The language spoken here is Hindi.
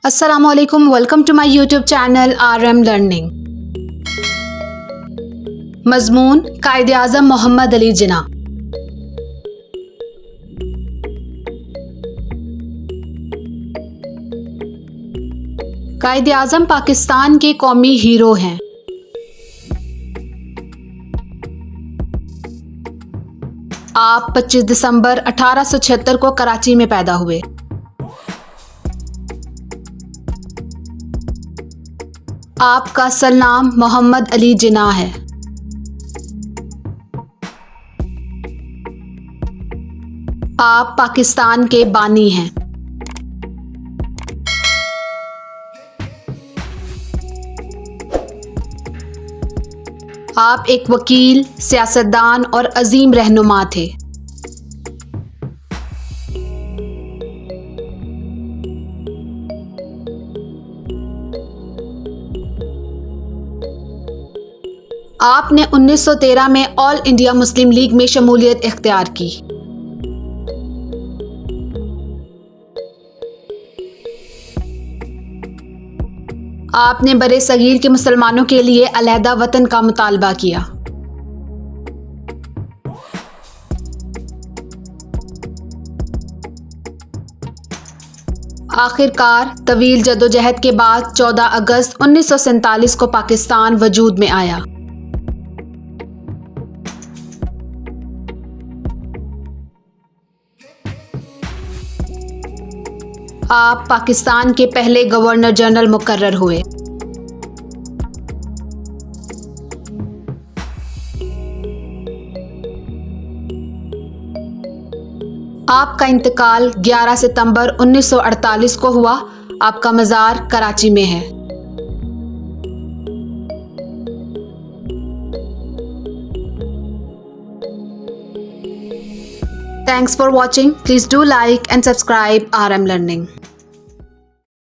Assalamu alaikum, welcome to my YouTube channel RM Learning. मज़मून कायद आज़म मोहम्मद अली जिन्ना। कायद आज़म पाकिस्तान के कौमी हीरो हैं। आप 25 दिसंबर 1876 को कराची में पैदा हुए। आपका असल नाम मोहम्मद अली जिन्ना है। आप पाकिस्तान के बानी हैं। आप एक वकील, सियासतदान और अजीम रहनुमा थे। आपने 1913 में ऑल इंडिया मुस्लिम लीग में शमूलियत इख्तियार की। आपने बरे सगीर के मुसलमानों के लिए अलहदा वतन का मुतालबा किया। आखिरकार तवील जदोजहद के बाद 14 अगस्त 1947 को पाकिस्तान वजूद में आया। आप पाकिस्तान के पहले गवर्नर जनरल मुकर्रर हुए। आपका इंतकाल 11 सितंबर 1948 को हुआ। आपका मज़ार कराची में है। Thanks for watching. Please do like and subscribe RM Learning.